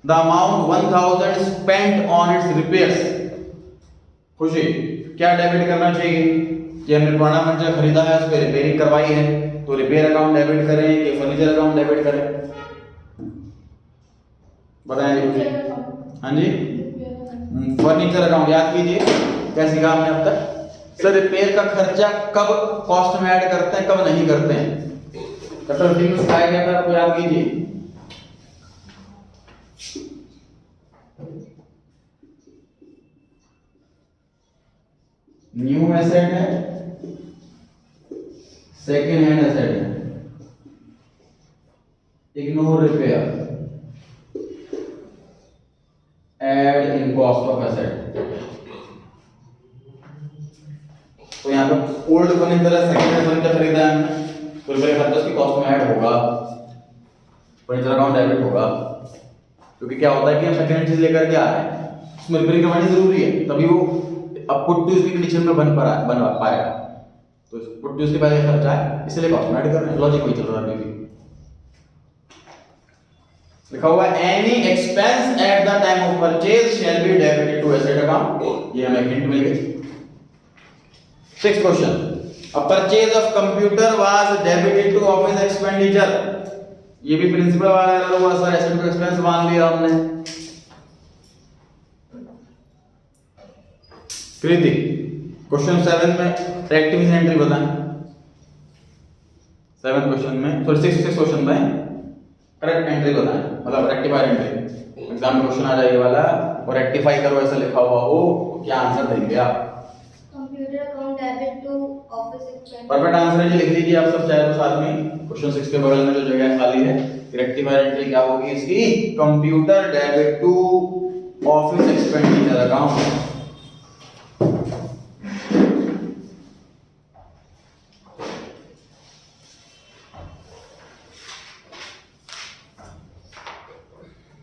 the amount 1000 spent on its repairs। खुशी क्या debit करना चाहिए कि हमने पुराना फर्नीचर खरीदा है, उस पे रिपेयरिंग करवाई है, तो रिपेयर अकाउंट डेबिट करें कि फर्नीचर अकाउंट डेबिट करें? बताएं जी। हाँ जी, फर्नीचर अकाउंट याद कीजिए, क्या सीखा हमने अब तक? सर रिपेयर का खर्चा कब कॉस्ट में ऐड करते हैं, कब नहीं करते हैं? कटर फिटिंग में सिखाया गया था, आपको याद कीजिए। न्यू एसेट है, सेकेंड हैंड एसेट है, ignore repair, add in cost of asset. तो यहाँ पे ओल्ड फर्नीचर है, सेकेंड हैंड फर्नीचर खरीदा है हमने, तो रिपेयर खर्चा उसकी कॉस्ट में ऐड होगा, फर्नीचर अकाउंट डेबिट होगा। क्योंकि क्या होता है कि हम सेकेंड हैंड चीज लेकर के आ रहे हैं, उसमें रिपेयरिंग करवानी जरूरी है, तभी वो अब पुट टू यूज की कंडीशन में बन पाएगा। तो पुट टू यूज के पहले खर्चा है, इसलिए कॉस्ट में ऐड कर रहे हैं, लॉजिक वही चल रहा है अभी भी। लिखा हुआ है any expense at the time of purchase shall be debited to asset account. ये हमें हिंट मिल गई। Sixth question, a purchase of computer was debited to office expenditure. ये भी प्रिंसिपल वाला एरर हुआ सर, एसेट को एक्सपेंस मान लिया हमने। कृति क्वेश्चन 7 में रेक्टिफिकेशन एंट्री बताएं। 7th क्वेश्चन में, सॉरी 6th क्वेश्चन में करेक्ट एंट्री बताएं, मतलब रेक्टिफायर एंट्री। एग्जाम में क्वेश्चन आ जाए ये वाला और रेक्टिफाई करो ऐसा लिखा हुआ हो, क्या आंसर देंगे आप? Computer account debit to office expense. Perfect answer है जी, लिख लीजिए आप सब चाहे तो साथ में। क्वेश्चन 6 के बगल में जो जगह खाली है, रेक्टिफायर एंट्री क्या होगी इसकी? Computer debit to office expenditure account.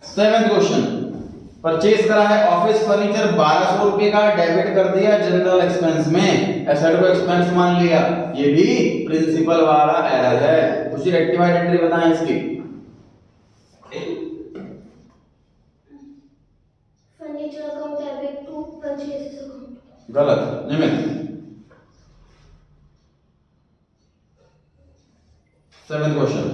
Seventh question, purchase करा है ऑफिस फर्नीचर 1200 रुपए का, डेबिट कर दिया जनरल एक्सपेंस में, एसेट को एक्सपेंस मान लिया, ये भी प्रिंसिपल वाला एरर है। उसी रेक्टिफाइड एंट्री बताएं इसकी। Furniture account debit to purchase account. गलत, Nimit 7th question,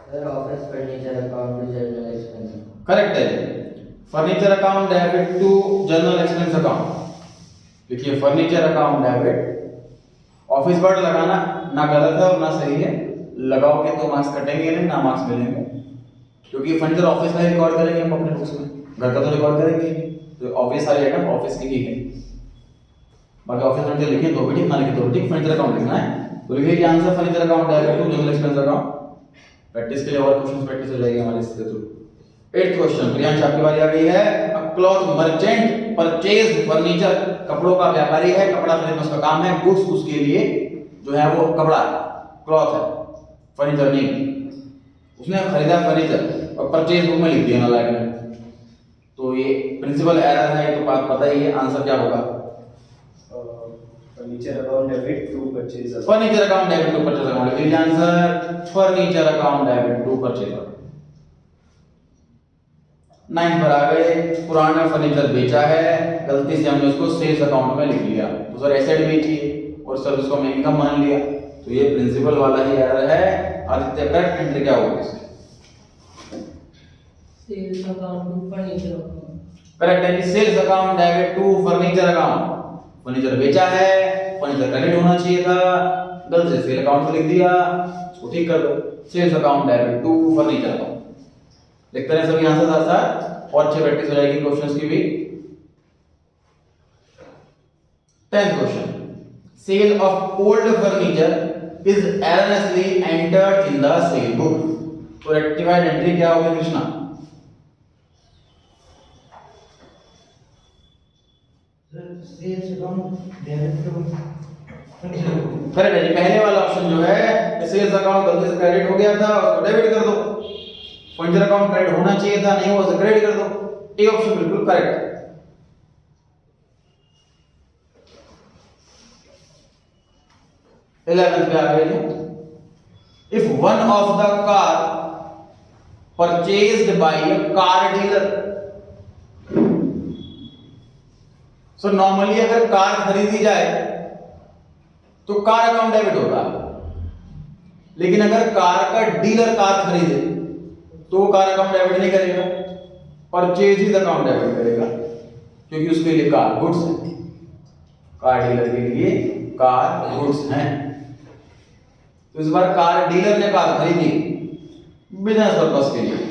sir office furniture account to general expense. Correct है। Furniture account debit to general expense account. देखिए furniture account debit, office word लगाना ना गलत है और ना सही है, लगाओगे तो मार्क्स कटेंगे नहीं, ना मार्क्स मिलेंगे, क्योंकि फर्नीचर ऑफिस में रिकॉर्ड करेंगे हम अपने बुक्स में, घर का तो रिकॉर्ड करेंगे ही नहीं। तो ऑफिस सारे आइटम ऑफिस के ही है। बाकी ऑफिस फर्नीचर लिखें तो भी ठीक, ना लिखें तो भी ठीक, फर्नीचर अकाउंट लिखना है। तो लिखिए answer furniture account debit to general expense account. Practice के लिए और क्वेश्चंस प्रैक्टिस हो जाएगी हमारे इसके थ्रू। 8th क्वेश्चन, प्रियांश आपकी बारी आ गई है। अ क्लॉथ मर्चेंट परचेज फर्नीचर, कपड़ों का व्यापारी है, कपड़ा खरीदना उसका काम है, गुड्स उसके लिए जो है वो कपड़ा है, क्लॉथ है, फर्नीचर नहीं। उसने खरीदा फर्नीचर और परचेज बुक में लिख दिया नालायक ने, तो ये प्रिंसिपल एरर है, ये तो बात पता ही है। आंसर क्या होगा? Furniture account debit to purchase. Furniture account debit to purchase account. लिखिए answer furniture account debit to purchase account. 9th पर आ गए, पुराना फर्नीचर बेचा है, गलती से हमने उसको सेल्स अकाउंट में लिख लिया, तो सर एसेट बेची है और सर उसको हमने इनकम मान लिया, तो ये प्रिंसिपल वाला ही एरर है। आदित्य करेक्ट एंट्री क्या होगी इसकी? Sales account to furniture account. Correct है कि sales account debit to furniture account. Furniture बेचा है, फर्नीचर क्रेडिट होना चाहिए था, गलती से सेल अकाउंट में लिख दिया, उसको ठीक कर दो। Sales account debit to furniture account. देखते हैं सभी आंसर साथ साथ और अच्छी प्रैक्टिस हो जाएगी क्वेश्चंस की भी। 10th question, sale of old furniture is erroneously entered in the sale book। तो रेक्टिफाइड एंट्री क्या होगी Krishna? Sales account debit to correct है जी, पहले वाला ऑप्शन जो है सेल्स अकाउंट गलती से क्रेडिट हो गया था, उसको डेबिट कर दो। फर्नीचर अकाउंट क्रेडिट होना चाहिए था, नहीं हुआ तो क्रेडिट कर दो। ए ऑप्शन बिल्कुल करेक्ट। 11th पे आ गए। If one of the car purchased bye a car dealer, so normally अगर कार खरीदी जाए तो कार अकाउंट डेबिट होगा, लेकिन अगर कार का डीलर कार खरीदे तो वो कार अकाउंट डेबिट नहीं करेगा, परचेज अकाउंट डेबिट करेगा, क्योंकि उसके लिए कार गुड्स है, कार डीलर के लिए कार गुड्स हैं। तो इस बार कार डीलर ने कार खरीदी बिजनेस पर्पस के लिए।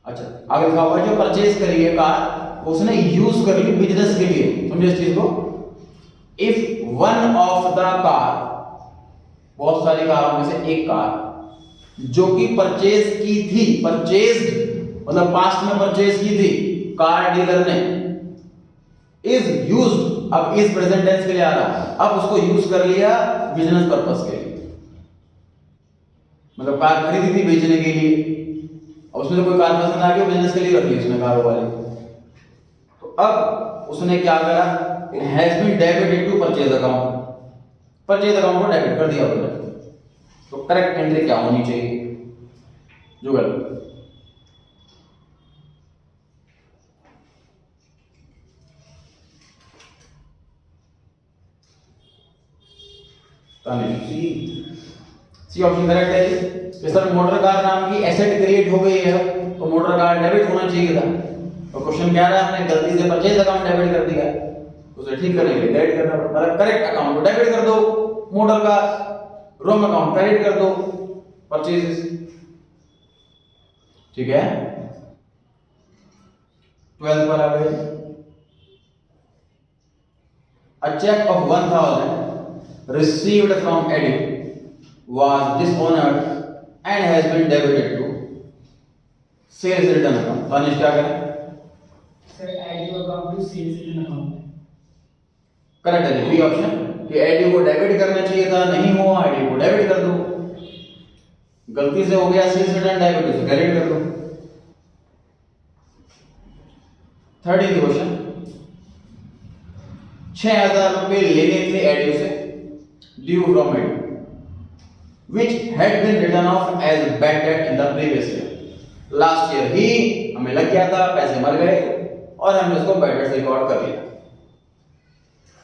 अच्छा आगे लिखा हुआ जो परचेज करी है कार उसने यूज कर ली बिजनेस के लिए, समझे इस चीज को। If one of the car, बहुत सारी कारों में से एक कार जो कि परचेज की थी, परचेज्ड मतलब पास्ट में परचेज की थी कार डीलर ने, इज यूज्ड, अब इस प्रेजेंट टेंस के लिए आ रहा है, अब उसको यूज कर लिया बिजनेस पर्पस के लिए, मतलब कार खरीदी थी बेचने के लिए, अब उसमें तो कोई कार पसंद आ गई, बिजनेस के लिए रख ली उसने कारोबार। तो अब उसने क्या करा, it has been debited to purchase account, purchase account को डेबिट कर दिया उसने। तो करेक्ट एंट्री क्या होनी चाहिए? जुगल सी ऑप्शन करेक्ट है जी। सर मोटर कार नाम की एसेट क्रिएट हो गई है तो मोटर कार डेबिट होना चाहिए था, और क्वेश्चन क्या रहा है, हमने गलती से परचेज अकाउंट डेबिट कर दिया, उसे ठीक करने के लिए डेबिट करना पड़ता है। करेक्ट अकाउंट को डेबिट कर दो, मोटर का रॉन्ग अकाउंट क्रेडिट कर दो, परचेजेस, ठीक है। 12th पर आ गए। A check of 1000 received from Eddie was dishonored and has been debited to sales return account। Tanish क्या करें? सर एडियो account to sales return account. Correct है बी ऑप्शन कि एडियो को डेबिट करना चाहिए था, नहीं हुआ, एडियो को डेबिट कर दो, गलती से हो गया सेल्स रिटर्न डेबिट, उसे क्रेडिट कर दो। 13th क्वेश्चन, 6000 रुपए लेने थे एडियो से, due from audio which had been written off as bad debt in the previous year. Last year he हमें लग गया था, पैसे मर गए और हमने उसको बैड डेट्स रिकॉर्ड कर लिया।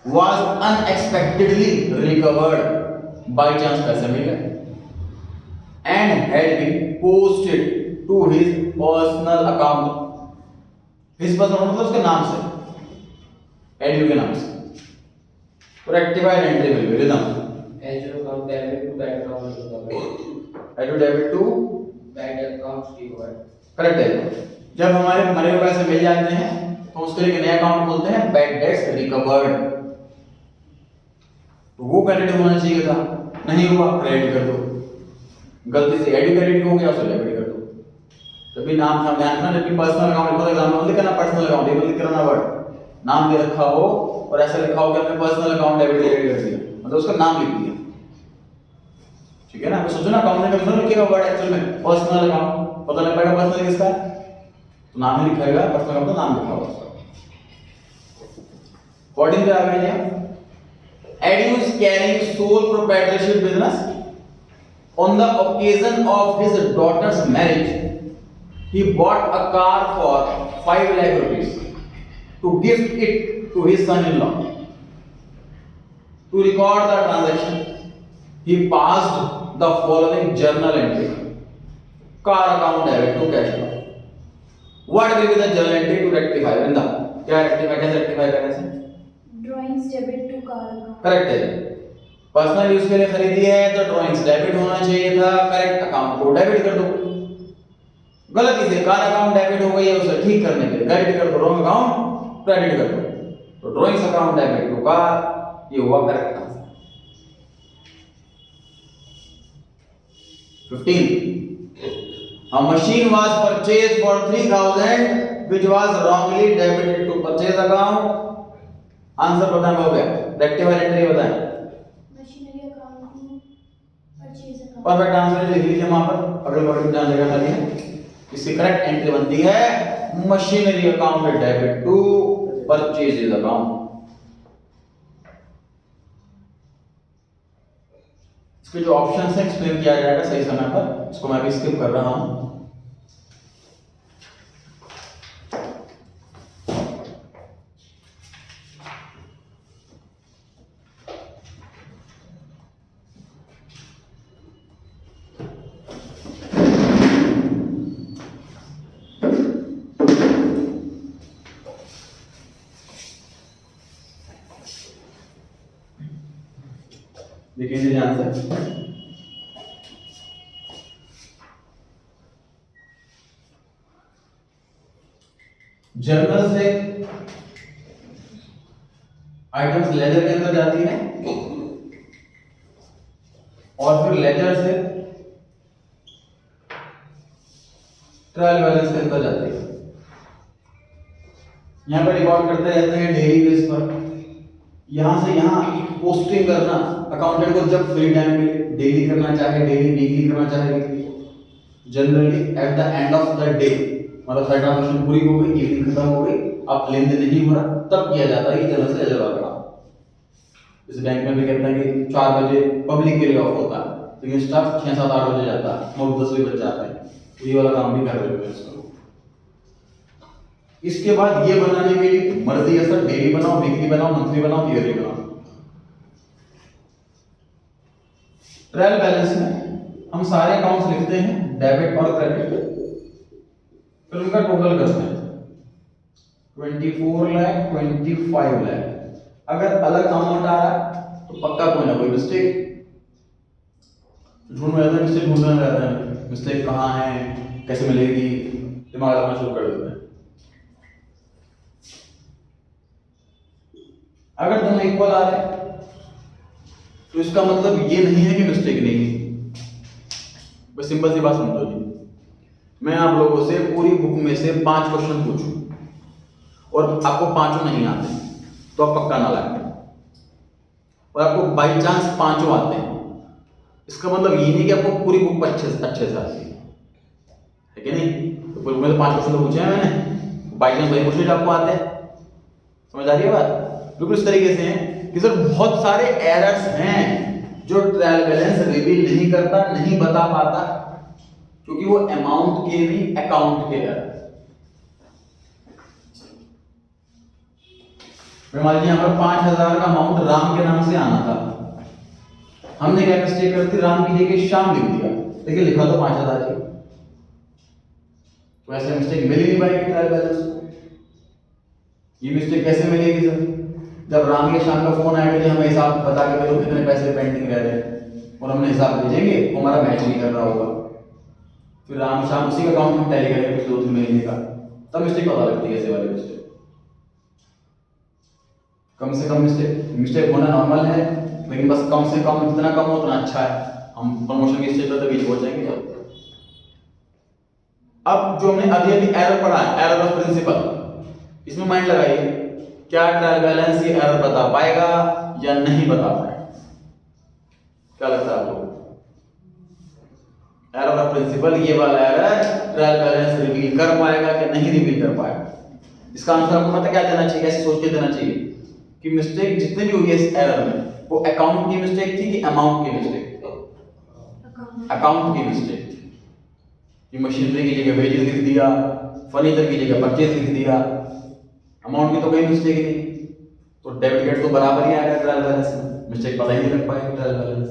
Was unexpectedly recovered, by chance पैसे मिल गए, and had been posted to his personal account. His personal मतलब उसके नाम से, एडयू के नाम से। तो rectified entry will be Ridam As you account debit to bank account recovered. एडयू debit to Bank accounts recovered. Correct है। जब हमारे मरे हुए पैसे मिल जाते हैं तो उसके लिए नया अकाउंट खोलते हैं, बैड डेट्स रिकवर्ड। तो वो क्रेडिट होना चाहिए था, नहीं हुआ, क्रेडिट कर दो। गलती से एडी क्रेडिट हो गया, उसे डेबिट कर दो। तभी नाम का ध्यान रखना, जबकि पर्सनल अकाउंट लिखो तो एग्जाम में लिखना पर्सनल अकाउंट, ये लिख करना वर्ड नाम दे रखा हो और ऐसा लिखा हो कि आपने पर्सनल अकाउंट डेबिट क्रेडिट कर दिया, मतलब उसका नाम लिख दिया। ठीक है ना, सोचो ना अकाउंट में कभी लिखेगा वर्ड एक्चुअल में पर्सनल अकाउंट, पता नहीं पड़ेगा पर्सनल किसका है, तो नाम ही लिखेगा पर्सनल अकाउंट, तो नाम लिखा होगा उसका। 14 पे आ गए हैं। Edu is carrying sole proprietorship business. On the occasion of his daughter's marriage, he bought a car for 5 lakh rupees to gift it to his son-in-law. To record the transaction, he passed the following journal entry: car account debit to cash account. What will be the journal entry to rectify? वृंदा, क्या rectify, कैसे rectify करने से? Drawings debit to car account. Correct है। Personal use के लिए खरीदी है तो ड्राइंग्स डेबिट होना चाहिए था, करेक्ट, अकाउंट को डेबिट कर दो। गलती से कार अकाउंट डेबिट हो गई है, उसे ठीक करने के लिए क्रेडिट कर दो, रॉन्ग अकाउंट क्रेडिट कर दो, तो drawings account debit to car, ये हुआ correct answer. 15 A machine was purchased for 3000 which was wrongly debited to purchase account. Answer बताएं, हो गया, रेक्टिफाइड एंट्री बताएं। Machinery account to purchase account. Perfect answer लिख लीजिए वहां पर, अगले वर्ड में ध्यान देगा खाली है। इसकी करेक्ट एंट्री बनती है machinery account debit to purchase account. इसके जो ऑप्शंस हैं एक्सप्लेन किया जाएगा सही समय पर, इसको मैं भी स्किप कर रहा हूं। देखिए ध्यान से, जर्नल से आइटम्स लेजर के अंदर जाती है और फिर लेजर से ट्रायल बैलेंस के अंदर जाती है। यहां पर रिकॉर्ड करते रहते हैं डेली बेस पर, यहां से यहां पोस्टिंग करना अकाउंटेंट को जब फ्री टाइम मिले, डेली करना चाहे डेली, वीकली करना चाहे weekly, generally at the end of the day, मतलब सारी ट्रांजैक्शन पूरी हो गई, इवनिंग खत्म हो गई, अब लेन देन नहीं हो रहा, तब किया जाता है जनरल से लेजर वाला काम। जैसे बैंक में भी कहते हैं कि 4 बजे पब्लिक के लिए ऑफ होता है, लेकिन स्टाफ 6, 7, 8 बजे जाता है, 9, 10 बजे बच जाते हैं, तो ये वाला काम भी कर रहे हैं इसको। इसके बाद ये बनाने के लिए मर्जी है सर, डेली बनाओ, वीकली बनाओ, मंथली बनाओ, ईयरली बनाओ। ट्रायल बैलेंस में हम सारे अकाउंट्स लिखते हैं, डेबिट और क्रेडिट, फिर उनका टोटल करते हैं 24 लाख, 25 लाख। अगर अलग अमाउंट आ रहा तो पक्का कोई ना कोई मिस्टेक ढूंढ में रहता है, मिस्टेक ढूंढने में रहता है, मिस्टेक कहाँ है, कैसे मिलेगी, दिमाग लगाना शुरू कर देते हैं। अगर दोनों इक्वल आ रहे हैं तो इसका मतलब ये नहीं है कि मिस्टेक नहीं है। बस सिंपल सी बात समझो जी, मैं आप लोगों से पूरी बुक में से 5 क्वेश्चन पूछूं और आपको 5 नहीं आते तो आप पक्का ना लगाएं, और आपको बाई चांस 5 आते हैं, इसका मतलब ये नहीं कि आपको पूरी बुक अच्छे से आती है कि नहीं। तो पूरी बुक में से 5 क्वेश्चन तो पूछे हैं मैंने, बाई चांस वही क्वेश्चन आपको आते हैं। समझ आ रही है बात? बिल्कुल इस तरीके से है कि सर बहुत सारे एरर्स हैं जो ट्रायल बैलेंस रिवील नहीं करता, नहीं बता पाता, क्योंकि वो अमाउंट के नहीं अकाउंट के एरर। फिर मान लीजिए यहाँ पर 5,000 का अमाउंट राम के नाम से आना था, हमने क्या मिस्टेक कर दी, राम की जगह श्याम लिख दिया, लेकिन लिखा तो 5,000 ही। तो ऐसे मिस्टेक मिल ही नहीं पाएगी ट्रायल बैलेंस को। ये मिस्टेक कैसे मिलेगी सर? जब राम के श्याम का फोन आएगा कि हमें हिसाब बता के दो कितने पैसे पेंडिंग रह रहे हैं, और हमने हिसाब भेजेंगे वो हमारा मैच नहीं कर रहा होगा, फिर राम श्याम उसी का अकाउंट हम टैली करेंगे पिछले 2-3 महीने का, तब मिस्टेक पता लगती है ऐसे वाली मिस्टेक। कम से कम मिस्टेक होना नॉर्मल है, लेकिन बस कम से कम जितना कम हो उतना अच्छा है। हम प्रमोशन की स्टेज पर तभी पहुंचेंगे जब। अब जो हमने अभी एरर पढ़ा है, एरर ऑफ प्रिंसिपल, इसमें माइंड लगाइए, क्या ट्रायल बैलेंस ये एरर बता पाएगा या नहीं बता पाएगा? क्या लगता है आपको? एरर ऑफ प्रिंसिपल, ये वाला एरर ट्रायल बैलेंस रिवील कर पाएगा कि नहीं रिवील कर पाएगा? इसका आंसर आपको पता क्या देना चाहिए, कैसे सोच के देना चाहिए कि मिस्टेक जितनी भी हुई है इस एरर में, वो अकाउंट की मिस्टेक थी कि अमाउंट की मिस्टेक थी? अकाउंट की मिस्टेक थी। कि मशीनरी की जगह वेजेस लिख दिया, फर्नीचर की जगह परचेज लिख दिया, अमाउंट की तो कोई मिस्टेक नहीं, तो डेबिट क्रेडिट तो बराबर ही आएगा ट्रायल बैलेंस में, मिस्टेक पता ही नहीं लग पाएगी ट्रायल बैलेंस।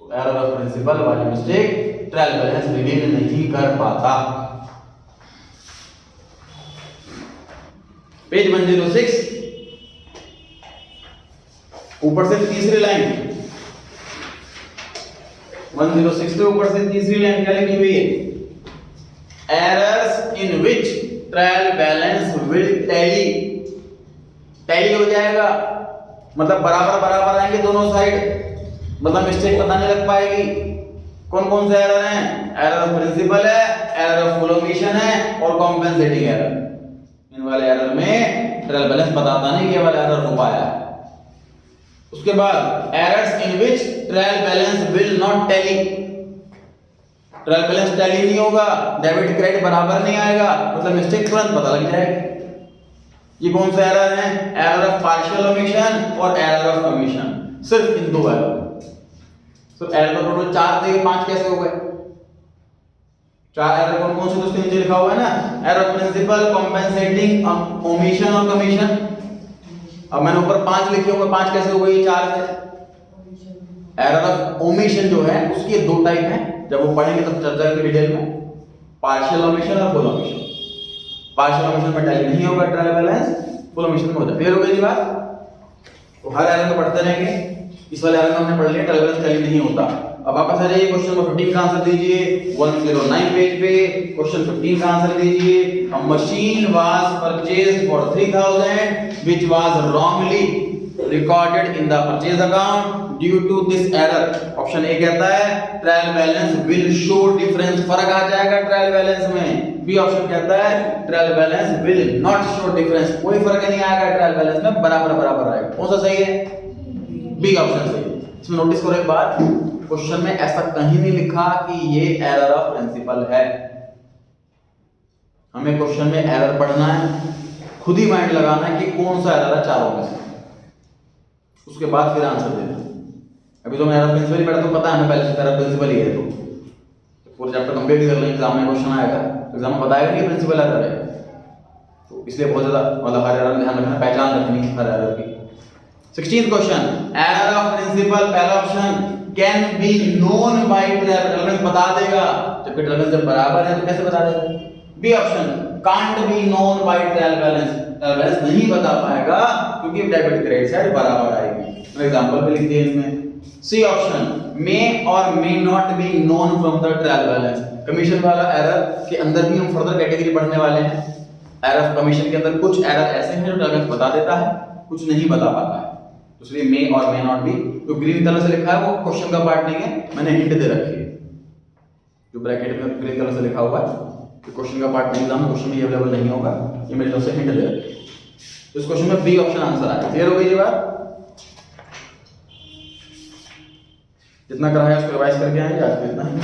तो एरर ऑफ प्रिंसिपल वाली मिस्टेक ट्रायल बैलेंस रिवील नहीं कर पाता। पेज 106, ऊपर से तीसरी लाइन, 106 के ऊपर से तीसरी लाइन क्या लिखी हुई है? Errors in which trial balance will tally. Tally हो जाएगा मतलब बराबर बराबर आएंगे दोनों साइड, मतलब मिस्टेक पता नहीं लग पाएगी। कौन कौन से एरर हैं? एरर ऑफ प्रिंसिपल है, एरर ऑफ फुल ओमिशन है और कॉम्पेंसेटिंग एरर। इन वाले एरर में ट्रायल बैलेंस बताता नहीं कि ये वाला एरर हो पाया। उसके बाद errors in which trial balance will not tally. Trial balance tally नहीं होगा, डेबिट क्रेडिट बराबर नहीं आएगा, मतलब मिस्टेक तुरंत पता लग जाएगी। ये कौन सा एरर है? एरर ऑफ पार्शियल ओमिशन और एरर ऑफ कमीशन, सिर्फ इन दो एरर। तो एरर तो टोटल 4 थे, 5 कैसे हो गए? 4 एरर कौन कौन से? तो उसके नीचे लिखा हुआ है ना, error of principal, compensating, omission और कमीशन। अब मैंने ऊपर 5 लिखे होंगे, 5 कैसे हो गए? 4 से। एरर ऑफ ओमिशन जो है उसके 2 टाइप हैं, जब वो पढ़ेंगे तब चर्चा करेंगे डिटेल में, पार्शियल ओमिशन और फुल ओमिशन। पार्शियल ओमिशन में टैली नहीं होगा ट्रायल बैलेंस, फुल ओमिशन में होता है। क्लियर हो गई बात? तो हर एरर को पढ़ते रहेंगे। इस वाले एरर में हमने पढ़ लिया ट्रायल बैलेंस टैली नहीं होता। अब वापस आ जाइए, क्वेश्चन नंबर 15 का आंसर दीजिए 109 पेज पे। क्वेश्चन 15 का आंसर दीजिए, a machine was purchased for 3000 which was wrongly recorded in the purchase account due to this error. Option A कहता है trial balance will show difference, फर्क आ जाएगा ट्रायल बैलेंस में। बी ऑप्शन कहता है trial balance will not show difference, कोई फर्क नहीं आएगा ट्रायल बैलेंस में, बराबर बराबर आएगा। कौन सा सही है? बी ऑप्शन सही है। इसमें नोटिस करो एक बात, क्वेश्चन में ऐसा कहीं नहीं लिखा कि ये एरर ऑफ प्रिंसिपल है। हमें क्वेश्चन में एरर पढ़ना है, खुद ही माइंड लगाना है कि कौन सा एरर है चारों में से, उसके बाद फिर आंसर देना। अभी तो मैं एरर प्रिंसिपल ही पढ़ा तो पता है हमें पहले से एरर प्रिंसिपल ही है, तो पूरा चैप्टर कंप्लीट कर लेंगे, एग्जाम में क्वेश्चन आएगा तो एग्जाम में बताएगा नहीं प्रिंसिपल एरर है, तो इसलिए बहुत ज्यादा मतलब हर एरर ध्यान रखना, पहचान रखनी हर एरर की। 16th question, error of principle, पहला option can be known by trial balance, बता देगा, जबकि ट्रायल बैलेंस जब बराबर है तो कैसे बता देगा? B option can't be known by trial balance, trial balance नहीं बता पाएगा क्योंकि डेबिट क्रेडिट साइड बराबर आएगी। मैं एग्जांपल भी लिख दिया इसमें। सी ऑप्शन मे और may not be known from the trial balance, commission वाला एरर के अंदर भी हम फर्दर कैटेगरी पढ़ने वाले हैं। एरर ऑफ कमीशन के अंदर कुछ एरर ऐसे हैं जो ट्रायल बैलेंस बता देता है, कुछ नहीं बता पाता है, इसलिए मे और मे नॉट बी। तो ग्रीन कलर से लिखा है वो क्वेश्चन का पार्ट नहीं है, मैंने हिंट दे रखी है, जो ब्रैकेट में ग्रीन कलर से लिखा हुआ है तो क्वेश्चन का पार्ट नहीं, एग्जाम में क्वेश्चन भी अवेलेबल नहीं होगा, ये मेरी तरफ से हिंट दे रखी है। तो इस क्वेश्चन में बी ऑप्शन आंसर आया। क्लियर हो गई ये बात? जितना कराया उसको रिवाइज करके आएंगे, आज इतना ही।